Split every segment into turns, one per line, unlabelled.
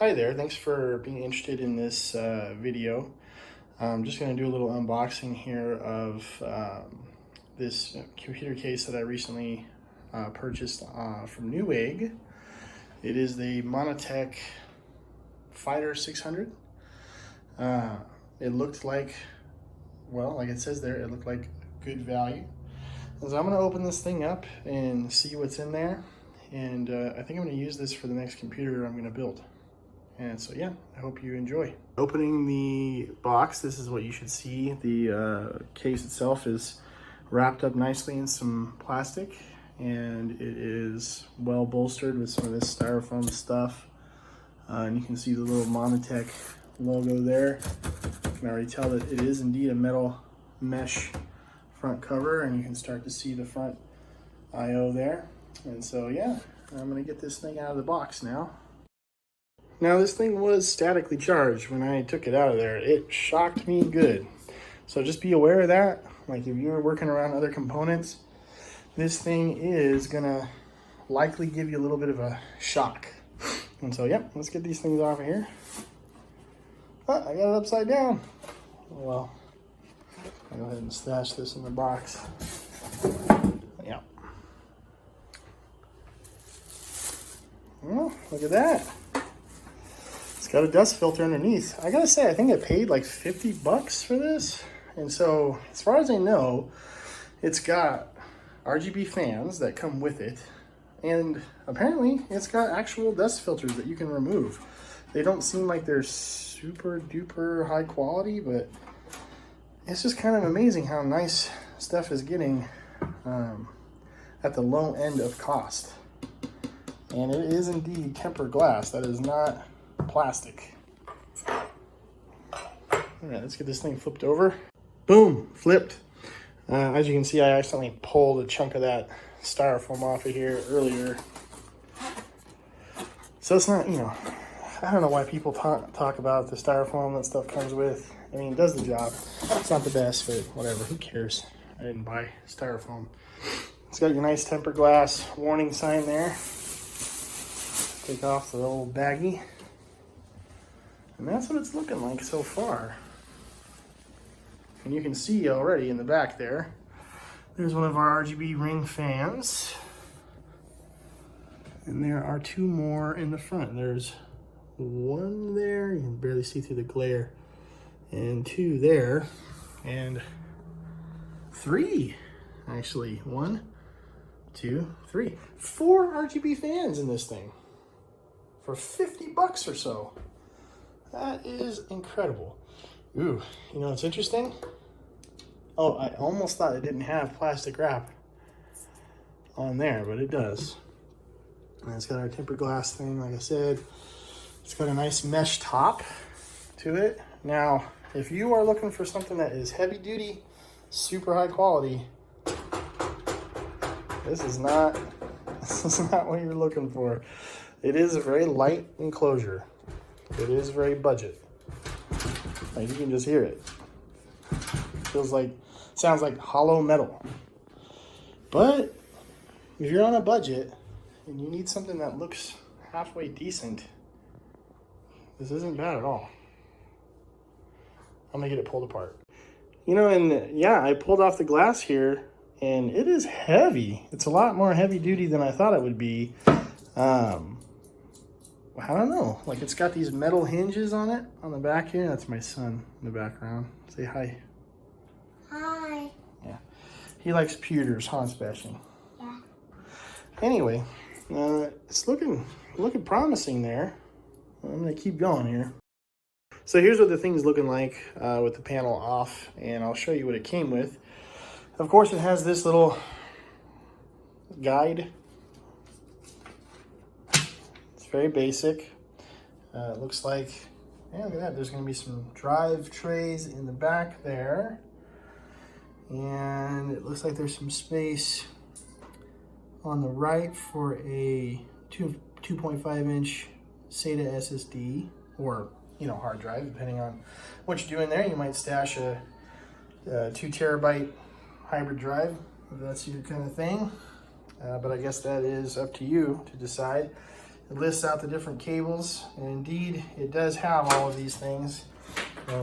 Hi there, thanks for being interested in this video. I'm just going to do a little unboxing here of this computer case that I recently purchased from Newegg. It is the Montech Fighter 600. It looked like, well, like it says there, it looked like good value. So I'm going to open this thing up and see what's in there. And I think I'm going to use this for the next computer I'm going to build. And so yeah, I hope you enjoy. Opening the box, this is what you should see. The case itself is wrapped up nicely in some plastic, and it is well bolstered with some of this styrofoam stuff. And you can see the little Montech logo there. You can already tell that it is indeed a metal mesh front cover, and you can start to see the front I/O there. And so yeah, I'm gonna get this thing out of the box now. Now this thing was statically charged when I took it out of there. It shocked me good. So just be aware of that. Like if you're working around other components, this thing is gonna likely give you a little bit of a shock. And so yeah, let's get these things off of here. Oh, I got it upside down. Well, I'll go ahead and stash this in the box. Yeah. Oh, look at that. Got a dust filter underneath. I gotta say, I think I paid like 50 bucks for this. And so, as far as I know, it's got RGB fans that come with it. And apparently, it's got actual dust filters that you can remove. They don't seem like they're super duper high quality, but it's just kind of amazing how nice stuff is getting at the low end of cost. And it is indeed tempered glass. That is not plastic. All right, let's get this thing flipped over. Boom, flipped. As you can see, I accidentally pulled a chunk of that styrofoam off of here earlier. So it's not, I don't know why people talk about the styrofoam that stuff comes with. I mean, it does the job. It's not the best, but whatever, who cares? I didn't buy styrofoam. It's got your nice tempered glass warning sign there. Take off the old baggie. And that's what it's looking like so far. And you can see already in the back there, there's one of our RGB ring fans. And there are two more in the front. There's one there, you can barely see through the glare, and two there, and three, actually. 1, 2, 3. 4 RGB fans in this thing for 50 bucks or so. That is incredible. Ooh, you know what's interesting? Oh, I almost thought it didn't have plastic wrap on there, but it does. And it's got our tempered glass thing, like I said. It's got a nice mesh top to it. Now, if you are looking for something that is heavy duty, super high quality, this is not what you're looking for. It is a very light enclosure. It is very budget. Like you can just hear it. Sounds like hollow metal. But if you're on a budget and you need something that looks halfway decent, this isn't bad at all. I'm gonna get it pulled apart. And yeah, I pulled off the glass here and it is heavy. It's a lot more heavy duty than I thought it would be. I don't know, like it's got these metal hinges on it on the back here. That's my son in the background. Say hi.
Hi.
Yeah, he likes pewters, huh, Sebastian?
Yeah.
Anyway, it's looking promising there. I'm gonna keep going here. So here's what the thing's looking like with the panel off, and I'll show you what it came with. Of course, it has this little guide. Very basic. It looks like, yeah, look at that. There's going to be some drive trays in the back there. And it looks like there's some space on the right for a 2.5-inch SATA SSD or, hard drive, depending on what you do in there. You might stash a 2 terabyte hybrid drive if that's your kind of thing. But I guess that is up to you to decide. It lists out the different cables, and indeed it does have all of these things.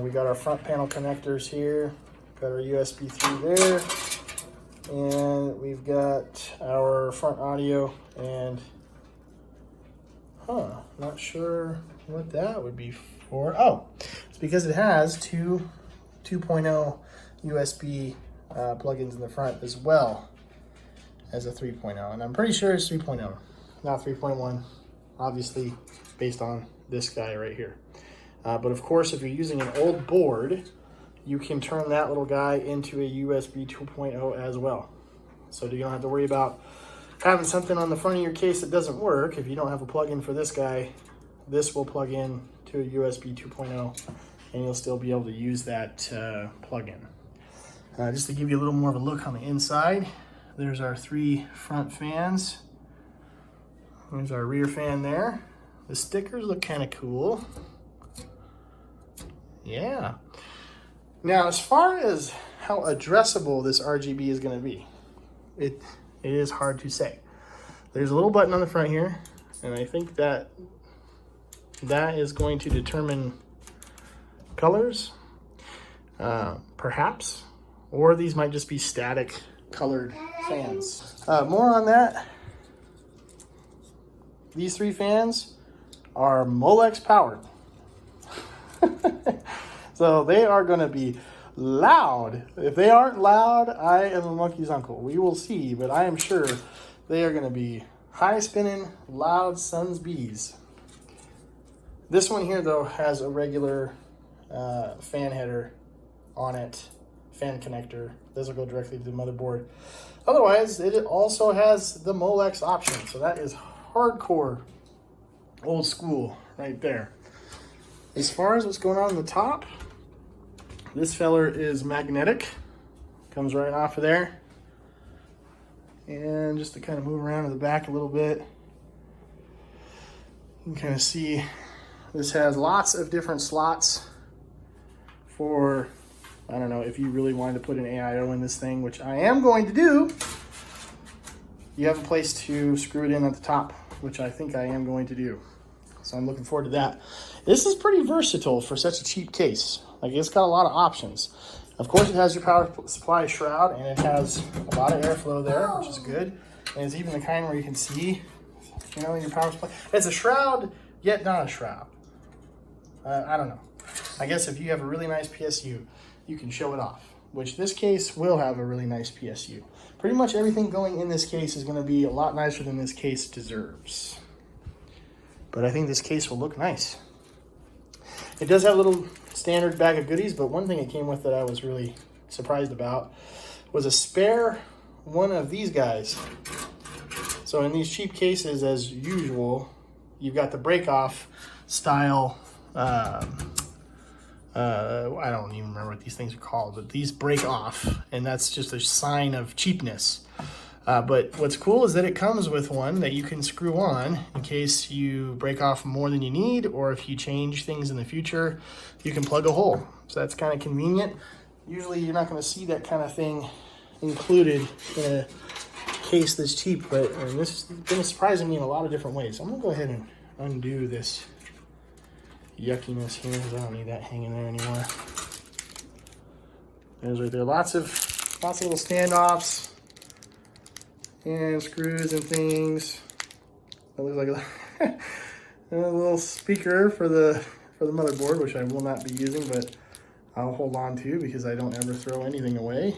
We got our front panel connectors here, got our USB 3 there, and we've got our front audio, and not sure what that would be for. Oh, it's because it has two 2.0 USB plugins in the front as well as a 3.0, and I'm pretty sure it's 3.0, not 3.1, obviously based on this guy right here. But of course, if you're using an old board, you can turn that little guy into a USB 2.0 as well. So you don't have to worry about having something on the front of your case that doesn't work. If you don't have a plug-in for this guy, this will plug in to a USB 2.0, and you'll still be able to use that plug-in. Just to give you a little more of a look on the inside, there's our 3 front fans. There's our rear fan there. The stickers look kind of cool. Yeah. Now, as far as how addressable this RGB is going to be, it is hard to say. There's a little button on the front here, and I think that is going to determine colors, perhaps, or these might just be static colored fans. More on that. These 3 fans are Molex powered. So they are going to be loud. If they aren't loud, I am a monkey's uncle. We will see, but I am sure they are going to be high spinning, loud sons bees. This one here, though, has a regular fan header on it, fan connector. This will go directly to the motherboard. Otherwise, it also has the Molex option, so that is hardcore old school right there. As far as what's going on the top, this feller is magnetic, comes right off of there. And just to kind of move around to the back a little bit, you can kind of see this has lots of different slots for, I don't know, if you really wanted to put an AIO in this thing, which I am going to do. You have a place to screw it in at the top, which I think I am going to do. So I'm looking forward to that. This is pretty versatile for such a cheap case. Like, it's got a lot of options. Of course, it has your power supply shroud, and it has a lot of airflow there, which is good. And it's even the kind where you can see, you know, your power supply. It's a shroud, yet not a shroud. I don't know. I guess if you have a really nice PSU, you can show it off, which this case will have a really nice PSU. Pretty much everything going in this case is going to be a lot nicer than this case deserves. But I think this case will look nice. It does have a little standard bag of goodies, but one thing it came with that I was really surprised about was a spare one of these guys. So in these cheap cases, as usual, you've got the break-off style, I don't even remember what these things are called, but these break off, and that's just a sign of cheapness. But what's cool is that it comes with one that you can screw on in case you break off more than you need, or if you change things in the future, you can plug a hole. So that's kind of convenient. Usually you're not going to see that kind of thing included in a case this cheap, but this has been surprising me in a lot of different ways. So I'm going to go ahead and undo this yuckiness here because I don't need that hanging there anymore. There's right there. Lots of little standoffs and screws and things. That looks like a little speaker for the motherboard, which I will not be using, but I'll hold on to because I don't ever throw anything away.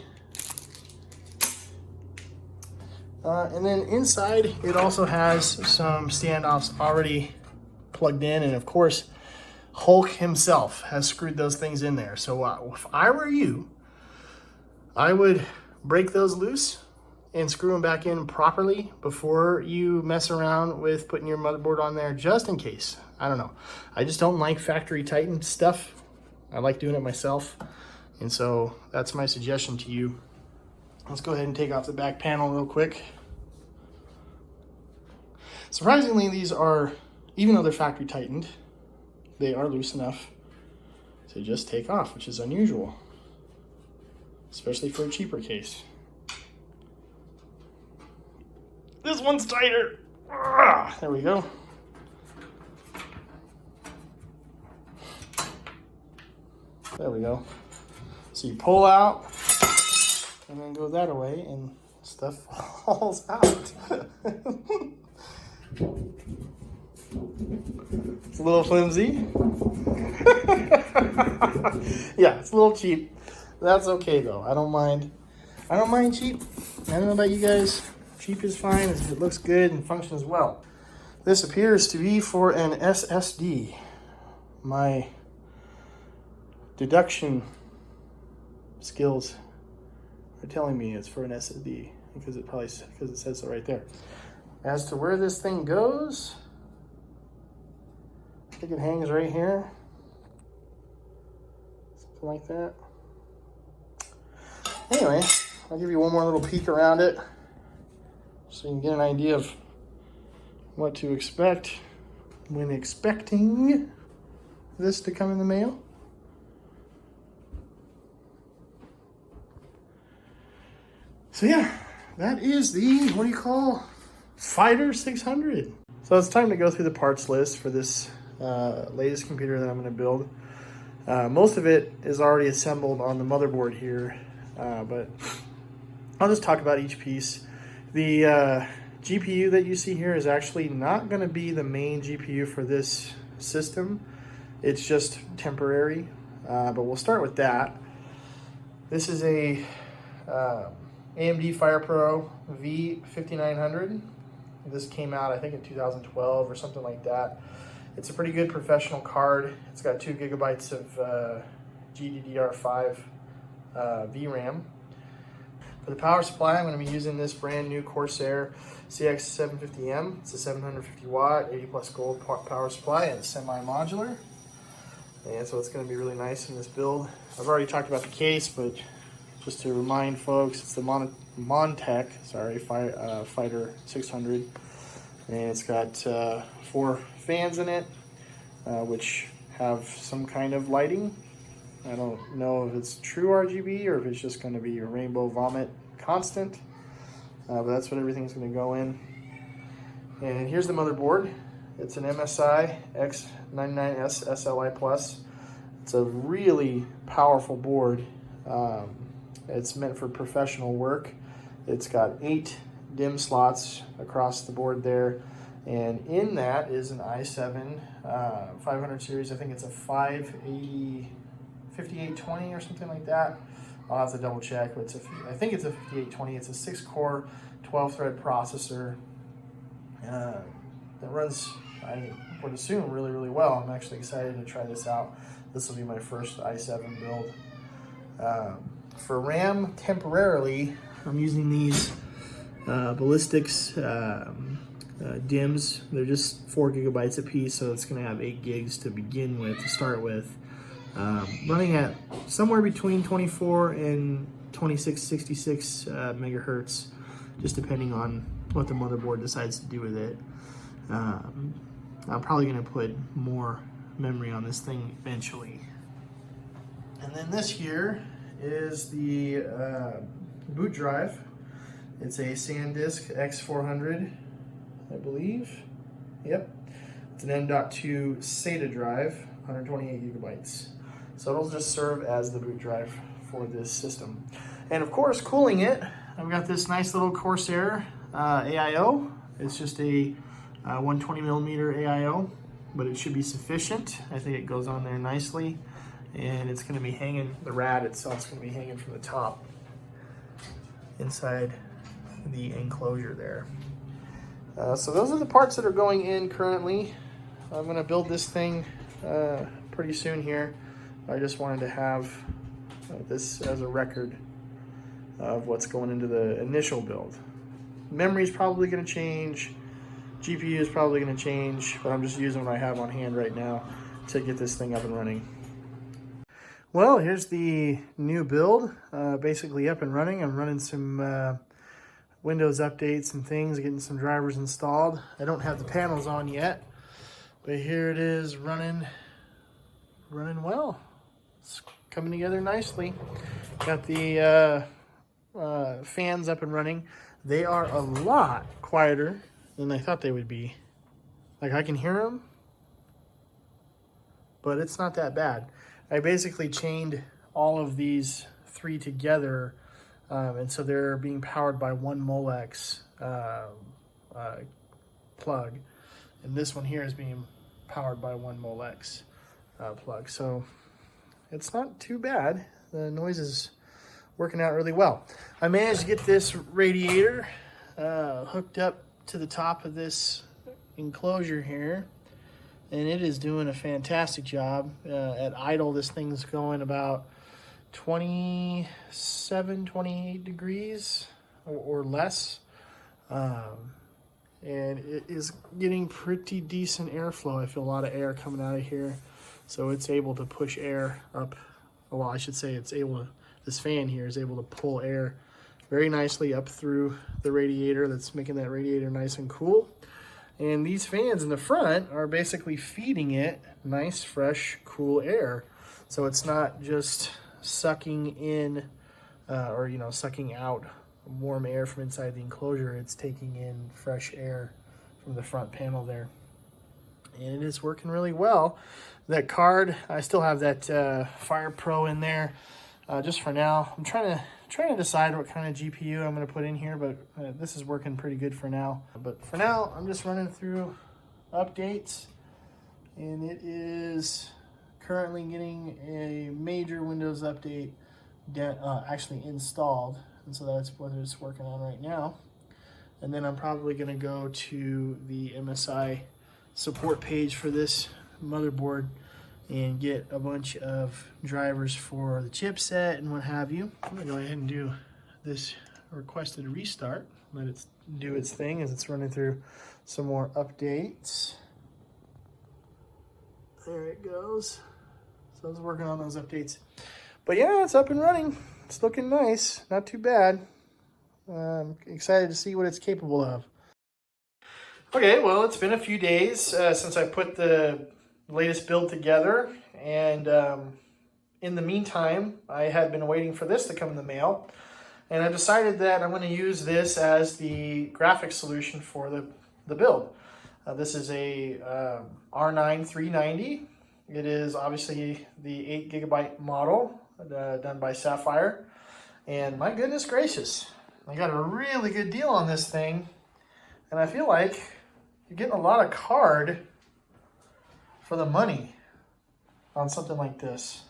And then inside, it also has some standoffs already plugged in, and of course, Hulk himself has screwed those things in there. So if I were you, I would break those loose and screw them back in properly before you mess around with putting your motherboard on there, just in case. I don't know. I just don't like factory tightened stuff. I like doing it myself. And so that's my suggestion to you. Let's go ahead and take off the back panel real quick. Surprisingly, these are, even though they're factory tightened, they are loose enough to just take off, which is unusual, especially for a cheaper case. This one's tighter. There we go. There we go. So you pull out and then go that way and stuff falls out. It's a little flimsy. Yeah, it's a little cheap. That's okay though. I don't mind. I don't mind cheap. I don't know about you guys. Cheap is fine if it looks good and functions well. This appears to be for an SSD. My deduction skills are telling me it's for an SSD because it says so right there. As to where this thing goes, I think it hangs right here. Something like that. Anyway, I'll give you one more little peek around it so you can get an idea of what to expect when expecting this to come in the mail. So yeah, that is the, what do you call, Fighter 600. So it's time to go through the parts list for this latest computer that I'm going to build. Most of it is already assembled on the motherboard here, but I'll just talk about each piece. The GPU that you see here is actually not going to be the main GPU for this system. It's just temporary, but we'll start with that. This is a AMD FirePro V5900. This came out, I think, in 2012 or something like that. It's a pretty good professional card. It's got 2 gigabytes of GDDR5 VRAM. For the power supply, I'm going to be using this brand new Corsair CX750M. It's a 750 watt, 80 plus gold power supply, and it's semi-modular. And so it's going to be really nice in this build. I've already talked about the case, but just to remind folks, it's the Montech, Fighter 600. And it's got 4 fans in it, which have some kind of lighting. I don't know if it's true RGB or if it's just going to be a rainbow vomit constant, but that's what everything's going to go in. And here's the motherboard. It's an MSI X99S SLI Plus. It's a really powerful board. It's meant for professional work. It's got 8 DIMM slots across the board there, and in that is an i7 500 series. I think it's a 5820 or something like that. I'll have to double check, but I think it's a 5820. It's a 6-core, 12-thread processor that runs, I would assume, really, really well. I'm actually excited to try this out. This will be my first i7 build. For RAM, temporarily, I'm using these Ballistics DIMMs. They're just 4 gigabytes a piece, so it's going to have 8 gigs to begin with, to start with. Running at somewhere between 24 and 2666 megahertz, just depending on what the motherboard decides to do with it. I'm probably going to put more memory on this thing eventually. And then this here is the boot drive. It's a SanDisk X400, I believe. Yep. It's an M.2 SATA drive, 128 gigabytes. So it'll just serve as the boot drive for this system. And of course, cooling it, I've got this nice little Corsair AIO. It's just a 120 millimeter AIO, but it should be sufficient. I think it goes on there nicely. And it's going to be hanging, the rad itself is going to be hanging from the top inside the enclosure there. So those are the parts that are going in currently. I'm going to build this thing pretty soon here. I just wanted to have this as a record of what's going into the initial build. Memory is probably going to change. GPU is probably going to change, but I'm just using what I have on hand right now to get this thing up and running. Well, here's the new build, basically up and running. I'm running some Windows updates and things, getting some drivers installed. I don't have the panels on yet, but here it is running well. It's coming together nicely. Got the fans up and running. They are a lot quieter than I thought they would be. Like, I can hear them, but it's not that bad. I basically chained all of these 3 together, and so they're being powered by one Molex plug, and this one here is being powered by one Molex plug. So it's not too bad. The noise is working out really well. I managed to get this radiator hooked up to the top of this enclosure here, and it is doing a fantastic job. At idle, this thing's going about 27, 28 degrees or less. And it is getting pretty decent airflow. I feel a lot of air coming out of here. So it's able to push air up. Well, I should say it's able to, this fan here is able to pull air very nicely up through the radiator. That's making that radiator nice and cool. And these fans in the front are basically feeding it nice, fresh, cool air. So it's not just sucking in or, you know, sucking out warm air from inside the enclosure. It's taking in fresh air from the front panel there. And it is working really well. That card, I still have that Fire Pro in there just for now. I'm trying to decide what kind of GPU I'm going to put in here, but this is working pretty good for now. But for now, I'm just running through updates, and it is currently getting a major Windows update actually installed, and so that's what it's working on right now. And then I'm probably going to go to the MSI support page for this motherboard and get a bunch of drivers for the chipset and what have you. I'm gonna go ahead and do this requested restart, let it do its thing as it's running through some more updates. There it goes. So I was working on those updates. But yeah, it's up and running. It's looking nice, not too bad. I'm excited to see what it's capable of. Okay, well, it's been a few days since I put the latest build together, and in the meantime, I had been waiting for this to come in the mail, and I decided that I'm going to use this as the graphics solution for the build. This is a R9 390. It is obviously the 8GB model done by Sapphire, and my goodness gracious, I got a really good deal on this thing, and I feel like you're getting a lot of card for the money on something like this.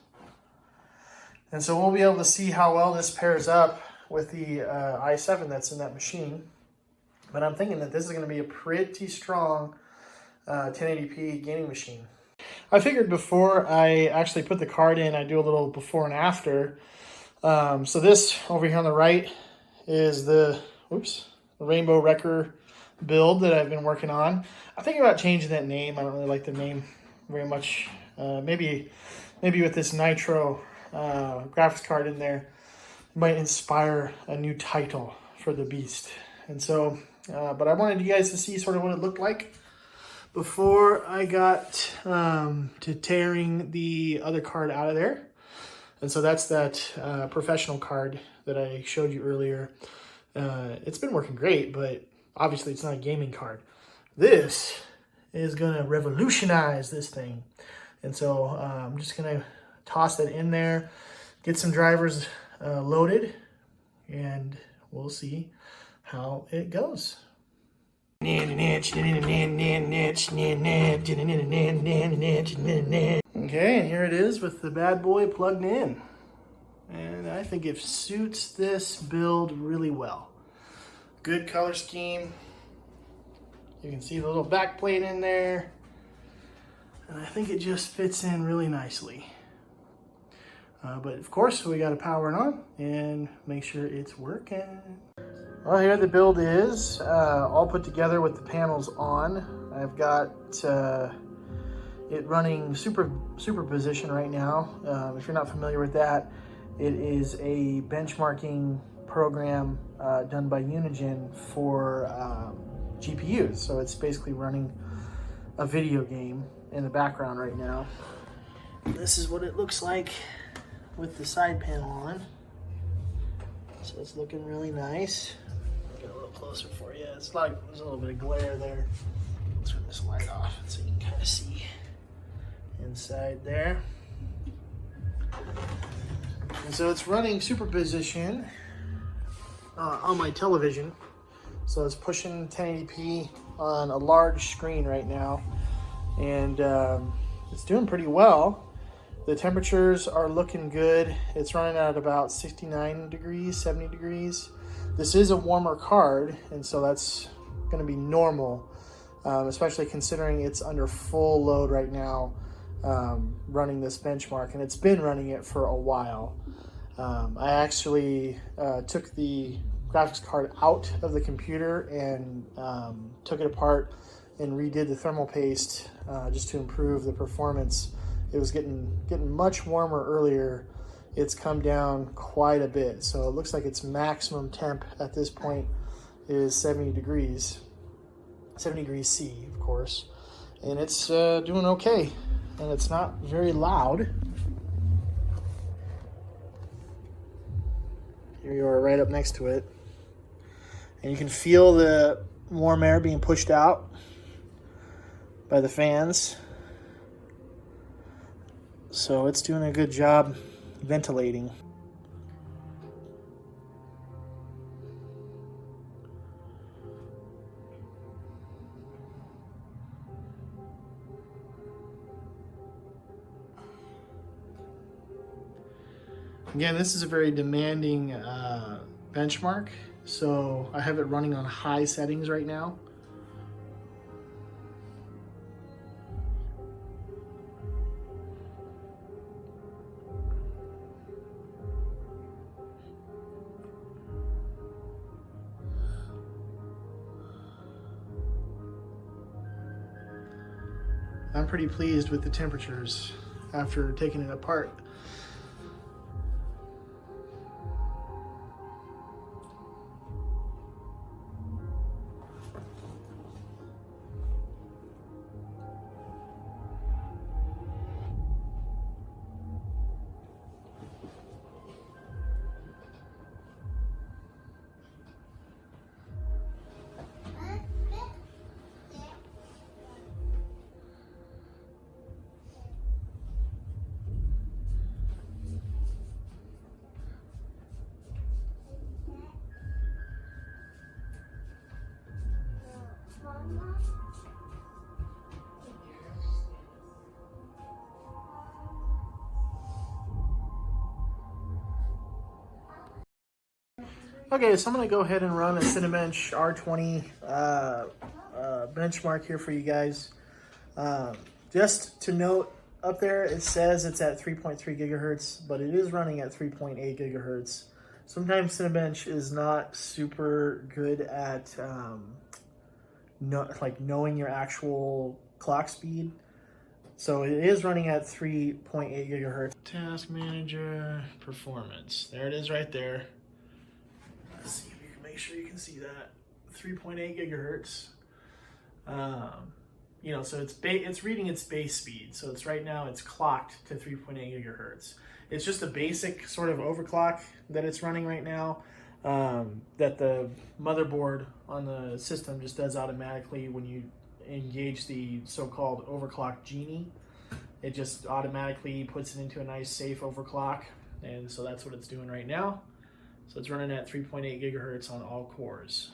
And so we'll be able to see how well this pairs up with the i7 that's in that machine. But I'm thinking that this is going to be a pretty strong 1080p gaming machine. I figured before I actually put the card in, I'd do a little before and after. So this over here on the right is the Rainbow Wrecker build that I've been working on. I'm thinking about changing that name. I don't really like the name very much. Maybe with this Nitro graphics card in there, might inspire a new title for the beast. And so, but I wanted you guys to see sort of what it looked like before I got to tearing the other card out of there. And so that's that professional card that I showed you earlier. It's been working great, but obviously it's not a gaming card. This is gonna revolutionize this thing. And so I'm just gonna toss that in there, get some drivers loaded, and we'll see how it goes. Okay, and here it is with the bad boy plugged in. And I think it suits this build really well. Good color scheme. You can see the little back plate in there. And I think it just fits in really nicely. But of course, we got to power it on and make sure it's working. Well, here the build is all put together with the panels on. I've got it running superposition right now. If you're not familiar with that, it is a benchmarking program done by Unigine for GPUs. So it's basically running a video game in the background right now. This is what it looks like with the side panel on. So it's looking really nice. Get a little closer for you. It's like there's a little bit of glare there. Let's turn this light off so you can kind of see. inside there. And so it's running superposition on my television. So it's pushing 1080p on a large screen right now. And it's doing pretty well. The temperatures are looking good. It's running at about 69 degrees, 70 degrees. This is a warmer card, and so that's going to be normal, especially considering it's under full load right now, running this benchmark, and it's been running it for a while. I actually took the graphics card out of the computer and took it apart and redid the thermal paste just to improve the performance. It was getting much warmer earlier. It's come down quite a bit. So it looks like its maximum temp at this point is 70 degrees. 70 degrees C, of course. And it's doing okay. And it's not very loud. Here you are right up next to it. And you can feel the warm air being pushed out by the fans. So it's doing a good job ventilating. Again, this is a very demanding benchmark, so I have it running on high settings right now. I'm pretty pleased with the temperatures after taking it apart. Okay, so I'm going to go ahead and run a Cinebench R20 benchmark here for you guys. Just to note, up there it says it's at 3.3 gigahertz, but it is running at 3.8 gigahertz. Sometimes Cinebench is not super good at knowing your actual clock speed. So it is running at 3.8 gigahertz. Task Manager Performance. There it is right there. Let's see if you can make sure you can see that. 3.8 gigahertz. You know, so it's reading its base speed. So it's right now it's clocked to 3.8 gigahertz. It's just a basic sort of overclock that it's running right now, that the motherboard on the system just does automatically when you engage the so-called overclock genie. It just automatically puts it into a nice safe overclock, and so that's what it's doing right now. So it's running at 3.8 gigahertz on all cores.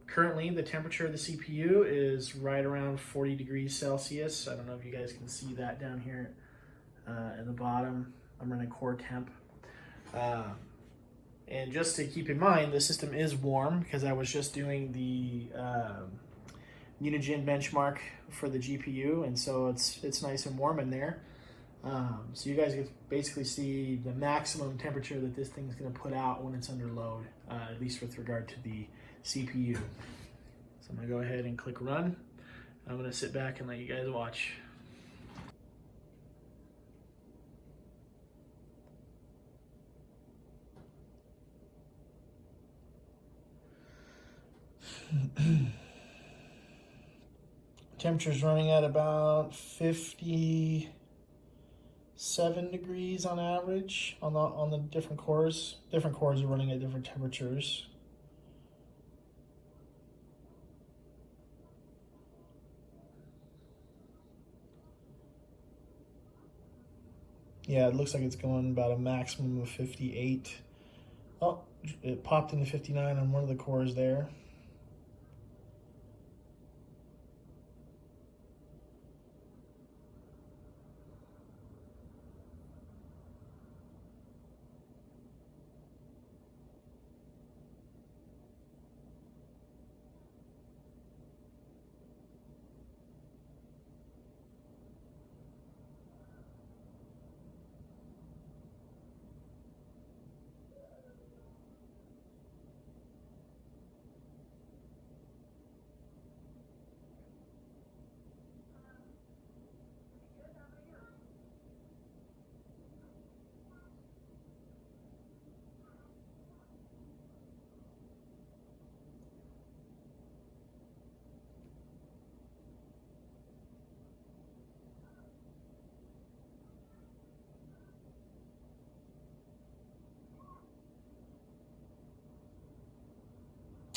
Currently, the temperature of the CPU is right around 40 degrees Celsius. I don't know if you guys can see that down here in the bottom. I'm running core temp. And just to keep in mind, the system is warm because I was just doing the Unigen benchmark for the GPU, and so it's nice and warm in there. So you guys can basically see the maximum temperature that this thing's going to put out when it's under load, at least with regard to the CPU. So I'm going to go ahead and click run. I'm going to sit back and let you guys watch. Temperature's running at about 57 degrees on average on the different cores. Different cores are running at different temperatures. Yeah, it looks like it's going about a maximum of 58. Oh, it popped into 59 on one of the cores there.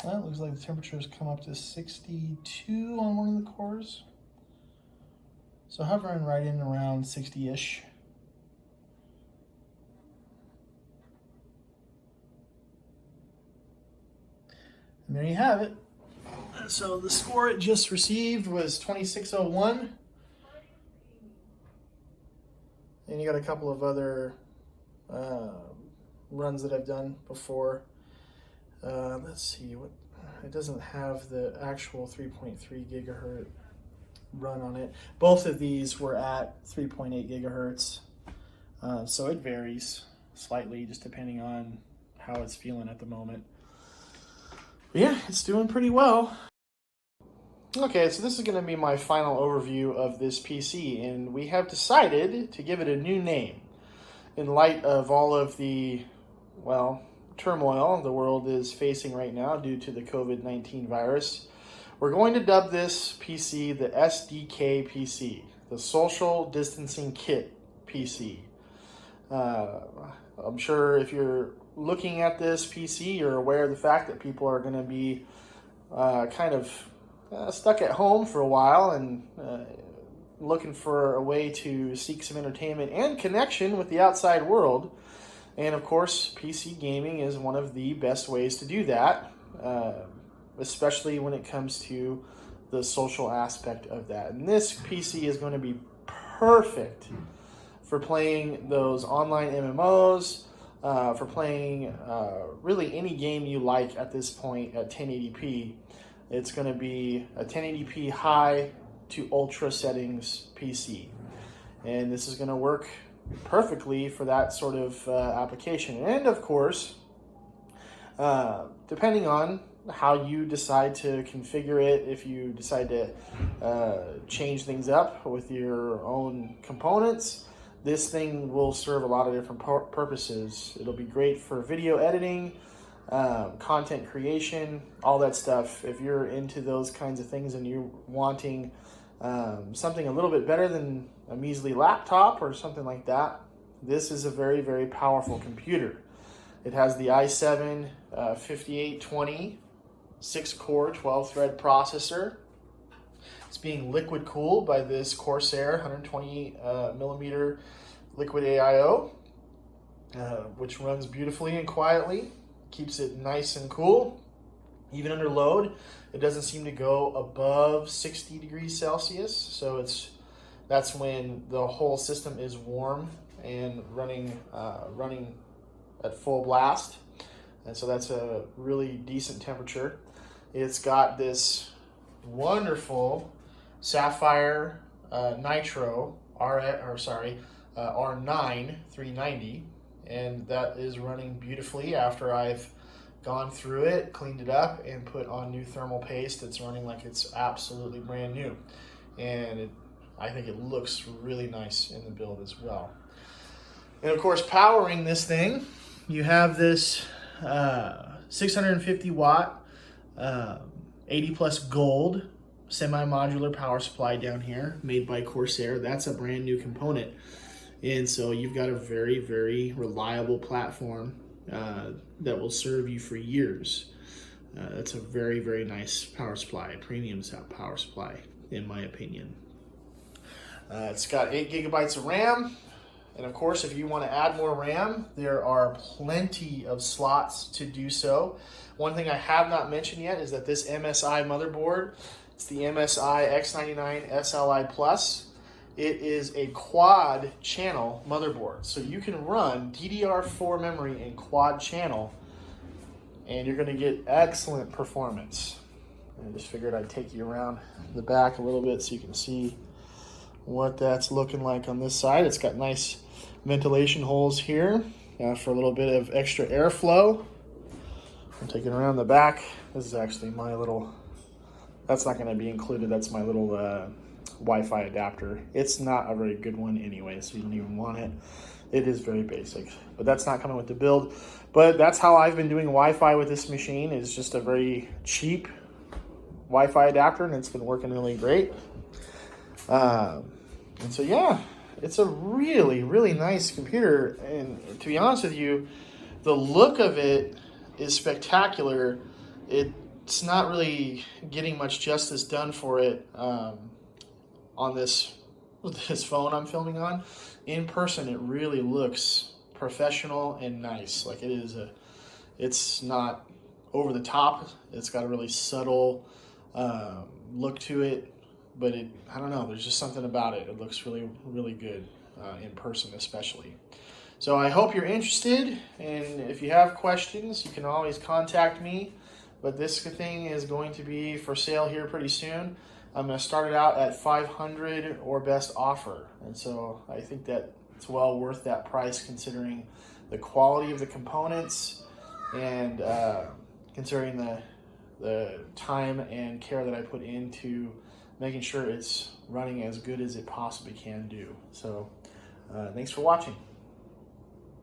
Well, it looks like the temperature has come up to 62 on one of the cores. So hovering right in around 60-ish. And there you have it. So the score it just received was 2601. And you got a couple of other runs that I've done before. Let's see, what it doesn't have the actual 3.3 gigahertz run on it. Both of these were at 3.8 gigahertz. So it varies slightly just depending on how it's feeling at the moment. But yeah, it's doing pretty well. Okay, so this is going to be my final overview of this PC, and we have decided to give it a new name in light of all of the, well, turmoil the world is facing right now due to the COVID-19 virus. We're going to dub this PC the SDK PC, the Social Distancing Kit PC. I'm sure if you're looking at this PC, you're aware of the fact that people are going to be kind of stuck at home for a while and looking for a way to seek some entertainment and connection with the outside world. And of course, PC gaming is one of the best ways to do that, especially when it comes to the social aspect of that. And this PC is going to be perfect for playing those online MMOs, for playing really any game you like at this point at 1080p. It's going to be a 1080p high to ultra settings PC. And this is going to work perfectly for that sort of application. And of course, depending on how you decide to configure it, if you decide to change things up with your own components, this thing will serve a lot of different purposes. It'll be great for video editing, content creation, all that stuff. If you're into those kinds of things and you're wanting something a little bit better than a measly laptop or something like that, this is a very, very powerful computer. It has the i7 5820 6-core 12-thread processor. It's being liquid cooled by this Corsair 120 millimeter liquid AIO, which runs beautifully and quietly, keeps it nice and cool. Even under load, it doesn't seem to go above 60 degrees Celsius, so that's when the whole system is warm and running at full blast, and so that's a really decent temperature. It's got this wonderful Sapphire Nitro R9 390, and that is running beautifully after I've gone through it, cleaned it up, and put on new thermal paste. It's running like it's absolutely brand new, and I think it looks really nice in the build as well. And of course, powering this thing, you have this 650 watt 80 plus gold semi-modular power supply down here, made by Corsair. That's a brand new component, and so you've got a very, very reliable platform that will serve you for years. That's a very, very nice power supply, premium power supply, in my opinion. It's got 8 gigabytes of RAM, And of course, if you want to add more RAM, there are plenty of slots to do so. One thing I have not mentioned yet is that this MSI motherboard, it's the MSI X99 SLI Plus. It is a quad channel motherboard. So you can run DDR4 memory in quad channel and you're going to get excellent performance. I just figured I'd take you around the back a little bit so you can see what that's looking like on this side. It's got nice ventilation holes here for a little bit of extra airflow. I'm taking around the back. This is actually my little, that's not going to be included. That's my little Wi-Fi adapter. It's not a very good one anyway, so you don't even want it. It is very basic, but that's not coming with the build. But that's how I've been doing Wi-Fi with this machine. Is just a very cheap Wi-Fi adapter, and it's been working really great. And so yeah, it's a really, really nice computer. And to be honest with you, the look of it is spectacular. It's not really getting much justice done for it on this phone I'm filming on. In person, it really looks professional and nice. Like it's not over the top. It's got a really subtle look to it, but I don't know, there's just something about it. It looks really, really good in person especially. So I hope you're interested, and if you have questions, you can always contact me. But this thing is going to be for sale here pretty soon. I'm going to start it out at $500 or best offer. And so I think that it's well worth that price considering the quality of the components and considering the time and care that I put into making sure it's running as good as it possibly can do. So thanks for watching.